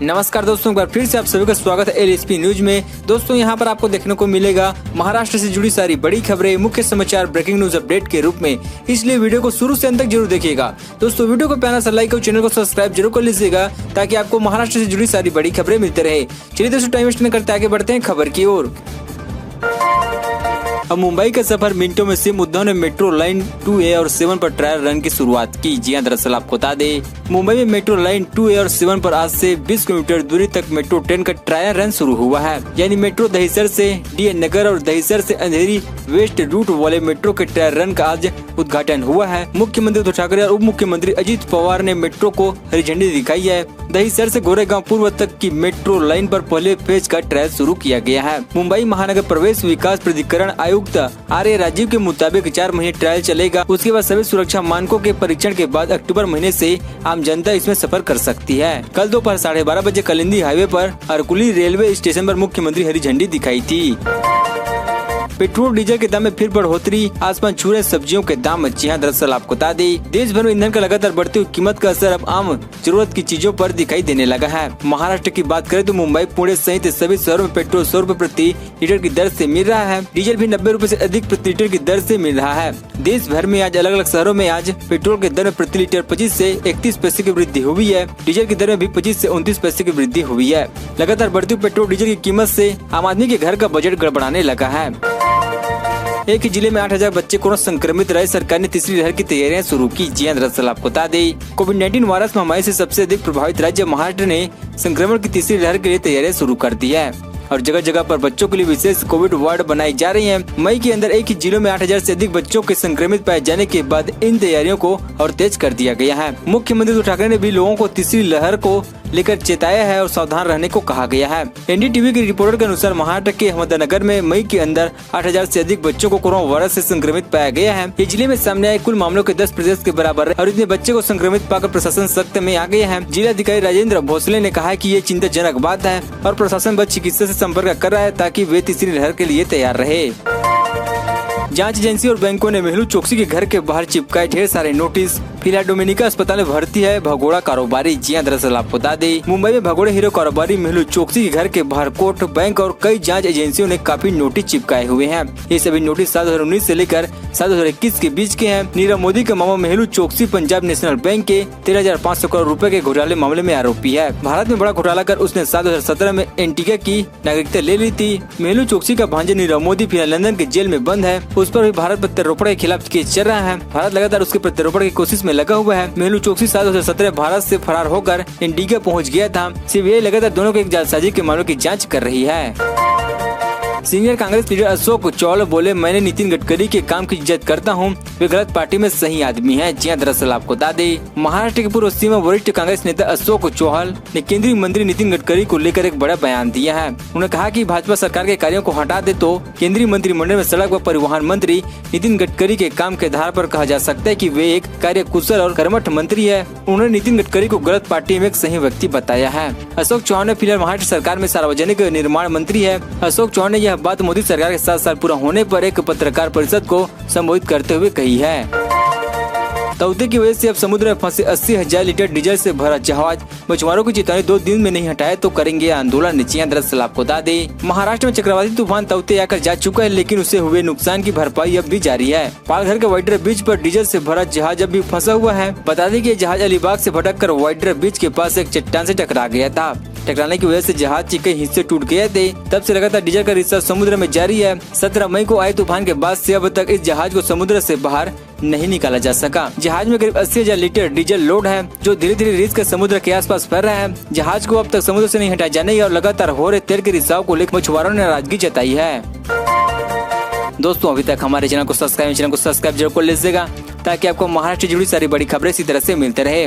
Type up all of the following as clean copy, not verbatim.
नमस्कार दोस्तों, एक बार फिर से आप सभी का स्वागत है एलएसपी न्यूज में। दोस्तों यहाँ पर आपको देखने को मिलेगा महाराष्ट्र से जुड़ी सारी बड़ी खबरें, मुख्य समाचार, ब्रेकिंग न्यूज अपडेट के रूप में, इसलिए वीडियो को शुरू से अंत तक जरूर देखिएगा। दोस्तों वीडियो को प्यारा सा लाइक और चैनल को सब्सक्राइब जरूर कर लीजिएगा ताकि आपको महाराष्ट्र से जुड़ी सारी बड़ी खबरें मिलते रहे। चलिए दोस्तों टाइम वेस्ट न करते आगे बढ़ते हैं खबर की ओर। अब मुंबई का सफर मिनटों में सीम उद्धव ने मेट्रो लाइन 2A और 7 पर ट्रायल रन की शुरुआत की। जी हां, दरअसल आपको बता दें मुंबई में मेट्रो लाइन 2A और 7 पर आज से 20 किलोमीटर दूरी तक मेट्रो ट्रेन का ट्रायल रन शुरू हुआ है। यानी मेट्रो दहिसर से डीएन नगर और दहिसर से अंधेरी वेस्ट रूट वाले मेट्रो के ट्रायल रन का आज उद्घाटन हुआ है। मुख्यमंत्री उद्धव ठाकरे और उप मुख्यमंत्री अजित पवार ने मेट्रो को हरी झंडी दिखाई है। दहिसर से गोरेगांव पूर्व तक की मेट्रो लाइन पर पहले फेज का ट्रायल शुरू किया गया है। मुंबई महानगर प्रवेश विकास प्राधिकरण आयुक्त आर्य राजीव के मुताबिक 4 महीने ट्रायल चलेगा। उसके बाद सभी सुरक्षा मानकों के परीक्षण के बाद अक्टूबर महीने से आम जनता इसमें सफर कर सकती है। कल दोपहर 12:30 बजे कलिंदी हाईवे पर अरकुली रेलवे स्टेशन पर मुख्यमंत्री हरी झंडी दिखाई थी। पेट्रोल डीजल के दाम में फिर बढ़ोतरी, आसमान छू रहे सब्जियों के दाम। जी हां, दरअसल आपको बता दें देश भर में ईंधन का लगातार बढ़ती हुई कीमत का असर अब आम जरूरत की चीजों पर दिखाई देने लगा है। महाराष्ट्र की बात करें तो मुंबई, पुणे सहित सभी शहरों में पेट्रोल 100 रुपए प्रति लीटर की दर से मिल रहा है। डीजल भी 90 रुपए से अधिक प्रति लीटर की दर से मिल रहा है। देश भर में आज अलग अलग शहरों में आज पेट्रोल की दर में प्रति लीटर 25 से 31 पैसे की वृद्धि हुई है। डीजल की दर में भी 25 से 29 पैसे की वृद्धि हुई है। लगातार बढ़ती हुई पेट्रोल डीजल की कीमत से आम आदमी के घर का बजट गड़बड़ाने लगा है। एक ही जिले में 8,000 बच्चे कोरोना संक्रमित रहे। सरकार ने तीसरी लहर की तैयारियां शुरू की। जी हां, दरअसल आपको बता दें कोविड-19 वायरस महामारी से सबसे अधिक प्रभावित राज्य महाराष्ट्र ने संक्रमण की तीसरी लहर के लिए तैयारियां शुरू कर दी है और जगह जगह पर बच्चों के लिए विशेष कोविड वार्ड बनाई जा रही हैं। मई के अंदर एक ही जिलों में 8,000 से अधिक बच्चों के संक्रमित पाए जाने के बाद इन तैयारियों को और तेज कर दिया गया है। मुख्यमंत्री उद्धव ठाकरे ने भी लोगों को तीसरी लहर को लेकर चेताया है और सावधान रहने को कहा गया है। एनडीटीवी की रिपोर्ट के अनुसार महाराष्ट्र के अहमदनगर में मई के अंदर 8,000 से अधिक बच्चों को कोरोना वायरस से संक्रमित पाया गया है। ये जिले में सामने आए कुल मामलों के 10% के बराबर है और इतने बच्चे को संक्रमित पाकर प्रशासन सख्त में आ गया है। जिलाधिकारी राजेंद्र भोसले ने कहा कि ये चिंताजनक बात है और प्रशासन बस चिकित्सा से संपर्क कर रहा है ताकि वे तीसरी लहर के लिए तैयार रहे। जांच एजेंसी और बैंकों ने मेहुल चोकसी के घर के बाहर चिपकाए ढेर सारे नोटिस। फिलहाल डोमिनिका अस्पताल में भर्ती है भगोड़ा कारोबारी। जी हां, दरअसल आपको बता दें मुंबई में भगोड़े हीरो कारोबारी मेहुल चोकसी के घर के बाहर कोर्ट, बैंक और कई जांच एजेंसियों ने काफी नोटिस चिपकाए हुए हैं। ये सभी नोटिस 2019 से लेकर 2021 के बीच के हैं। नीरव मोदी का मामा मेहुल चोकसी पंजाब नेशनल बैंक के 13,500 करोड़ रुपए के घोटाले मामले में आरोपी है। भारत में बड़ा घोटाला कर उसने 2017 में एंटीगा की नागरिकता ले ली थी। मेहुल चोकसी का भांजा नीरव मोदी फिलहाल लंदन के जेल में बंद है। उस पर भी भारत प्रत्यारोपण के खिलाफ केस चल रहा है। भारत लगातार उसके प्रत्यारोपण की कोशिश में लगा हुआ है। मेहुल चोकसी 2017 भारत से फरार होकर एंटीगा पहुंच गया था। सीबीआई लगातार दोनों के एक जालसाजी के मामलों की जांच कर रही है। सीनियर कांग्रेस लीडर अशोक चौहान बोले, मैंने नितिन गडकरी के काम की इज्जत करता हूं, वे गलत पार्टी में सही आदमी हैं। जी हां, दरअसल आपको बता दें महाराष्ट्र के पूर्व सीएम वरिष्ठ कांग्रेस नेता अशोक चौहान ने केंद्रीय मंत्री नितिन गडकरी को लेकर एक बड़ा बयान दिया है। उन्होंने कहा कि भाजपा सरकार के कार्यों को हटा दे तो केंद्रीय मंत्रिमंडल में सड़क व परिवहन मंत्री नितिन गडकरी के काम के आधार पर कहा जा सकता है कि वे एक कार्यकुशल और कर्मठ मंत्री है। उन्होंने नितिन गडकरी को गलत पार्टी में एक सही व्यक्ति बताया है। अशोक चौहान ने फिलहाल महाराष्ट्र सरकार में सार्वजनिक निर्माण मंत्री है। अशोक चौहान ने यह बात मोदी सरकार के 7 साल पूरा होने पर एक पत्रकार परिषद को संबोधित करते हुए कही है। तौते की वजह से अब समुद्र में फंसे 80,000 लीटर डीजल से भरा जहाज। मछुआरों की चेतावनी 2 दिन में नहीं हटाए तो करेंगे आंदोलन। जी हां, दरअसल आपको बता दें महाराष्ट्र में चक्रवाती तूफान तौते आकर जा चुका है, लेकिन उसे हुए नुकसान की भरपाई अब भी जारी है। पालघर के वाइड्रा बीच पर डीजल से भरा जहाज अब भी फंसा हुआ है। बता दें कि जहाज अलीबाग से भटककर वाइड्रा बीच के पास एक चट्टान से टकरा गया था। टकराने की वजह से जहाज के कई हिस्से टूट गए थे। तब से लगातार डीजल का रिसाव समुद्र में जारी है। 17 मई को आए तूफान के बाद से अब तक इस जहाज को समुद्र से बाहर नहीं निकाला जा सका। जहाज में करीब 80,000 लीटर डीजल लोड है जो धीरे धीरे रिस कर समुद्र के आसपास फैल रहा है। जहाज को अब तक समुद्र से नहीं हटाए जाने और लगातार हो रहे तेल के रिसाव को लेकर मछुआरों ने नाराजगी जताई है। दोस्तों अभी तक हमारे चैनल को सब्सक्राइब जरूर कर लीजिएगा ताकि आपको महाराष्ट्र से जुड़ी सारी बड़ी खबरें इसी तरह से मिलते रहे।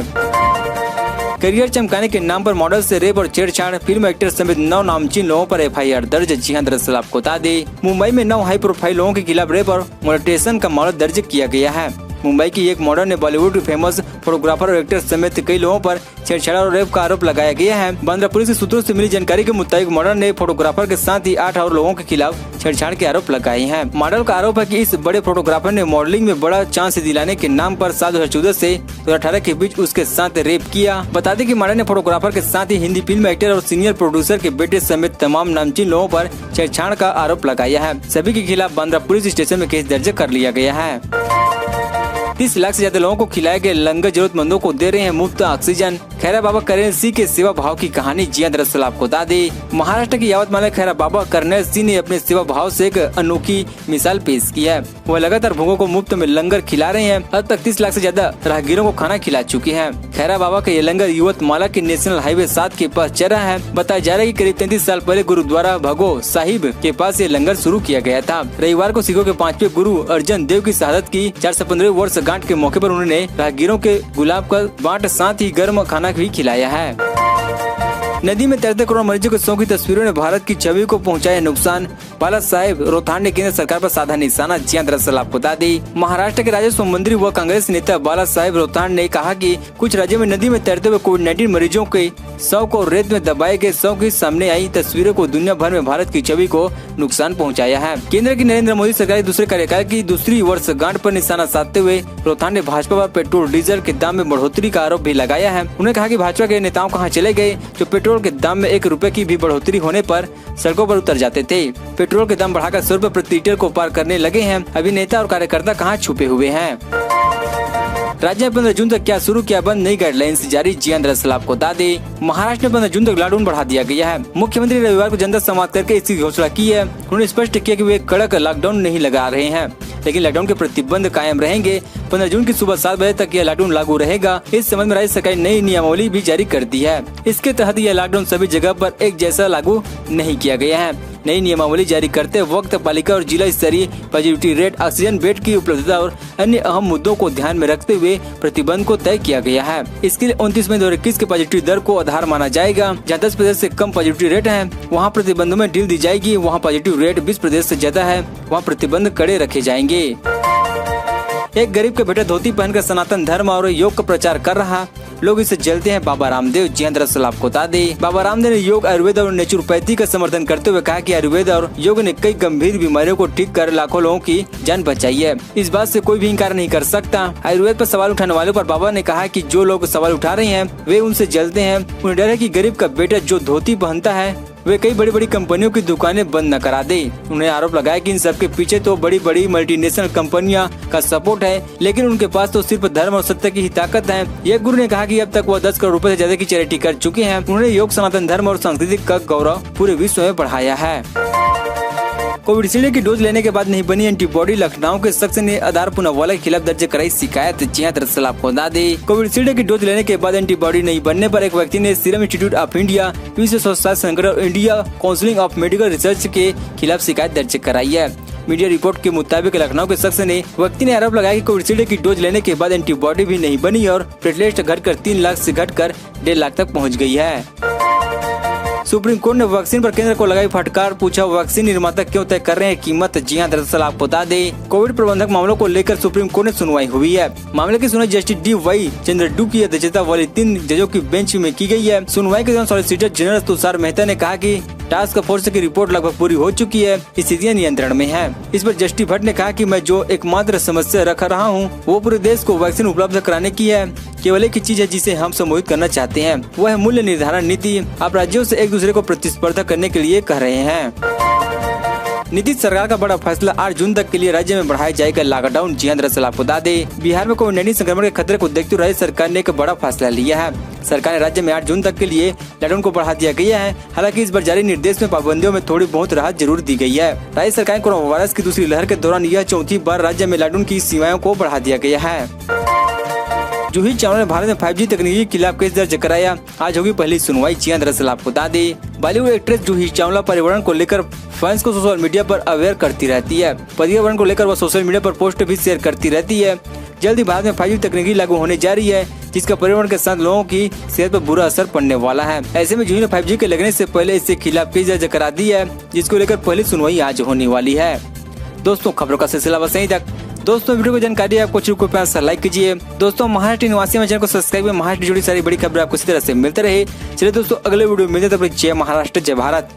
करियर चमकाने के नाम पर मॉडल से रेप और छेड़छाड़, फिल्म एक्टर समेत 9 नामचीन लोगों पर एफआईआर दर्ज। जी हां, दरअसल आपको बता दें मुंबई में 9 हाई प्रोफाइल लोगों के खिलाफ रेप और मोलेस्टेशन का मामला दर्ज किया गया है। मुंबई की एक मॉडल ने बॉलीवुड के फेमस फोटोग्राफर और एक्टर समेत कई लोगों पर छेड़छाड़ और रेप का आरोप लगाया गया है। बांद्रा पुलिस के सूत्रों से मिली जानकारी के मुताबिक मॉडल ने फोटोग्राफर के साथ ही 8 और लोगों के खिलाफ छेड़छाड़ के आरोप लगाए हैं। मॉडल का आरोप है कि इस बड़े फोटोग्राफर ने मॉडलिंग में बड़ा चांस दिलाने के नाम पर साल 2014 से 2018 के बीच उसके साथ रेप किया। बता दें कि मॉडल ने फोटोग्राफर के साथ ही हिंदी फिल्म एक्टर और सीनियर प्रोड्यूसर के बेटे समेत तमाम नामचीन लोगों पर छेड़छाड़ का आरोप लगाया है। सभी के खिलाफ बांद्रा पुलिस स्टेशन में केस दर्ज कर लिया गया है। 30 लाख से ज्यादा लोगों को खिलाए गए लंगर जरूरतमंदों को दे रहे हैं मुफ्त ऑक्सीजन। खैरा बाबा कर्नल सिंह के सेवा भाव की कहानी। जी हां, दरअसल आपको बता दें, महाराष्ट्र के यावतमाल में खैरा बाबा कर्नल सिंह ने अपने सेवा भाव से एक अनोखी मिसाल पेश की है। वह लगातार भूखों को मुफ्त में लंगर खिला रहे हैं। अब तक 30 लाख से ज्यादा राहगीरों को खाना खिला चुके हैं। खैरा बाबा का ये लंगर यावतमाल के नेशनल हाईवे 7 के पास चल रहा है। बताया जा रहा है कि करीब 33 साल पहले गुरुद्वारा भगो साहिब के पास ये लंगर शुरू किया गया था। रविवार को सिखों के 5वें गुरु अर्जन देव की शहादत की 415 वर्षगांठ के मौके पर उन्होंने राहगीरों के गुलाब का बांट साथ ही गर्म खाना भी खिलाया है। नदी में तैरते कोरोना मरीजों के शव की तस्वीरों ने भारत की छवि को पहुंचाया नुकसान। बाला साहेब रोहतांड ने केंद्र सरकार पर साधा निशाना। जी हां, दरअसल आपको बता दें, महाराष्ट्र के राजस्व मंत्री व कांग्रेस नेता बाला साहेब रोहतांड ने कहा कि कुछ राज्यों में नदी में तैरते हुए कोविड-19 मरीजों के शव को रेत में दबाए गए शव की सामने आई तस्वीरों को दुनिया भर में भारत की छवि को नुकसान पहुंचाया है। केंद्र की नरेंद्र मोदी सरकार के दूसरे कार्यकाल की दूसरी वर्षगांठ पर निशाना साधते हुए रोहतांड ने भाजपा पर पेट्रोल डीजल के दाम में बढ़ोतरी का आरोप भी लगाया है। उन्होंने कहा कि भाजपा के नेताओं कहां चले गए जो पेट्रोल के दाम में 1 रुपए की भी बढ़ोतरी होने पर सड़कों पर उतर जाते थे। पेट्रोल के दाम बढ़ाकर 100 रुपए प्रति लीटर को पार करने लगे हैं। अभी नेता और कार्यकर्ता कहां छुपे हुए हैं। राज्य में 15 जून तक क्या शुरू किया बंद, नई गाइडलाइंस जारी। जी हां, दरअसल आपको बता दें, महाराष्ट्र में 15 जून तक लॉकडाउन बढ़ा दिया गया है। मुख्यमंत्री रविवार को जनता संवाद करके इसकी घोषणा की है। उन्होंने स्पष्ट किया कि वे कड़क लॉकडाउन नहीं लगा रहे हैं, लेकिन लॉकडाउन के प्रतिबंध कायम रहेंगे। 15 जून की सुबह 7 बजे तक यह लॉकडाउन लागू रहेगा। इस संबंध में राज्य सरकार ने नई नियमावली भी जारी कर दी है। इसके तहत यह लॉकडाउन सभी जगह पर एक जैसा लागू नहीं किया गया है। नई नियमावली जारी करते वक्त पालिका और जिला स्तरीय पॉजिटिविटी रेट, ऑक्सीजन बेड की उपलब्धता और अन्य अहम मुद्दों को ध्यान में रखते हुए प्रतिबंध को तय किया गया है। इसके लिए 29 मई 2021 के पॉजिटिविटी दर को आधार माना जाएगा। जहाँ 10% से कम पॉजिटिविटी रेट है वहाँ प्रतिबंधों में ढील दी जाएगी। वहाँ पॉजिटिव रेट 20% से ज्यादा है वहाँ प्रतिबंध कड़े रखे जाएंगे। एक गरीब का बेटा धोती पहनकर सनातन धर्म और योग का प्रचार कर रहा, लोग इसे जलते हैं बाबा रामदेव। जी हां, दरअसल आपको बता दें, बाबा रामदेव ने योग, आयुर्वेद और नेचुरोपैथी का समर्थन करते हुए कहा कि आयुर्वेद और योग ने कई गंभीर बीमारियों को ठीक कर लाखों लोगों की जान बचाई है। इस बात से कोई भी इंकार नहीं कर सकता। आयुर्वेद पर सवाल उठाने वालों पर बाबा ने कहा कि जो लोग सवाल उठा रहे हैं वे उनसे जलते हैं। उन्हें डर है कि गरीब का बेटा जो धोती पहनता है वे कई बड़ी बड़ी कंपनियों की दुकानें बंद न करा दे। उन्होंने आरोप लगाया कि इन सब के पीछे तो बड़ी बड़ी मल्टीनेशनल कंपनियां का सपोर्ट है, लेकिन उनके पास तो सिर्फ धर्म और सत्य की ही ताकत है। यह गुरु ने कहा कि अब तक वह 10 करोड़ रुपए से ज्यादा की चैरिटी कर चुके हैं। उन्होंने योग, सनातन धर्म और संस्कृति का गौरव पूरे विश्व में बढ़ाया है। कोविशील्ड की डोज लेने के बाद नहीं बनी एंटीबॉडी, लखनऊ के शख्स ने आधार पूनावाला के खिलाफ दर्ज कराई शिकायत। जी हां, दरअसल आपको बता दें, कोविशील्ड की डोज लेने के बाद एंटीबॉडी नहीं बनने पर एक व्यक्ति ने सीरम इंस्टीट्यूट ऑफ इंडिया, विश्व स्वास्थ्य संगठन और India council of medical research के खिलाफ शिकायत दर्ज कराई है। मीडिया रिपोर्ट के मुताबिक लखनऊ के शख्स ने व्यक्ति ने आरोप लगाया कि कोविशील्ड की डोज लेने के बाद एंटीबॉडी भी नहीं बनी और प्लेटलेट घटकर 3 लाख से घटकर 1.5 लाख तक पहुँच गई है। सुप्रीम कोर्ट ने वैक्सीन पर केंद्र को लगाई फटकार, पूछा वैक्सीन निर्माता क्यों तय कर रहे हैं कीमत। जी हां, दरअसल आपको बता दें, कोविड प्रबंधक मामलों को लेकर सुप्रीम कोर्ट में सुनवाई हुई है। मामले की सुनवाई जस्टिस डी.वाई. चंद्रचूड़ की अध्यक्षता वाली 3 जजों की बेंच में की गई है। सुनवाई के दौरान सॉलिसिटर जनरल तुषार मेहता ने कहा कि टास्क फोर्स की रिपोर्ट लगभग पूरी हो चुकी है, स्थितियां नियंत्रण में है। इस पर जस्टिस भट्ट ने कहा कि मैं जो एकमात्र समस्या रख रहा हूं वो पूरे देश को वैक्सीन उपलब्ध कराने की है। केवल एक ही चीज है जिसे हम सम्मोहित करना चाहते हैं, वह है मूल्य निर्धारण नीति। आप राज्यों से एक दूसरे को प्रतिस्पर्धा करने के लिए कह रहे हैं। नीतीश सरकार का बड़ा फैसला, 8 जून तक के लिए राज्य में बढ़ाया जाएगा लॉकडाउन। जी हां, दरअसल आपको बता दें, बिहार में कोविड-19 संक्रमण के खतरे को देखते हुए राज्य सरकार ने एक बड़ा फैसला लिया है। सरकार ने राज्य में 8 जून तक के लिए लॉकडाउन को बढ़ा दिया गया है। हालांकि इस बार जारी निर्देश में पाबंदियों में थोड़ी बहुत राहत जरूर दी गई है। राज्य सरकार ने कोरोना वायरस की दूसरी लहर के दौरान यह चौथी बार राज्य में लॉकडाउन की सीमाओं को बढ़ा दिया गया है। जूही चावला ने भारत में 5G तकनीक के खिलाफ केस दर्ज कराया, आज होगी पहली सुनवाई। जी हां, दरअसल आपको बता दें, बॉलीवुड एक्ट्रेस जूही चावला पर्यावरण को लेकर फैंस को सोशल मीडिया पर अवेयर करती रहती है। पर्यावरण को लेकर वह सोशल मीडिया पर पोस्ट भी शेयर करती रहती है। जल्द ही भारत में 5G तकनीकी लागू होने जा रही है, जिसका पर्यावरण के साथ लोगों की सेहत पर बुरा असर पड़ने वाला है। ऐसे में जूही ने 5G के लगने से पहले इसके खिलाफ केस दर्ज करा दी है, जिसको लेकर पहली सुनवाई आज होने वाली है। दोस्तों, खबरों का सिलसिला बस यहीं तक। दोस्तों वीडियो को जानकारी आपको प्यार से लाइक कीजिए। दोस्तों महाराष्ट्र निवासी चैनल को सब्सक्राइब कर महाराष्ट्र जुड़ी सारी बड़ी खबरें आपको इसी तरह से मिलते रहे। चलिए दोस्तों अगले वीडियो में मिलते हैं, तब तक जय महाराष्ट्र जय भारत।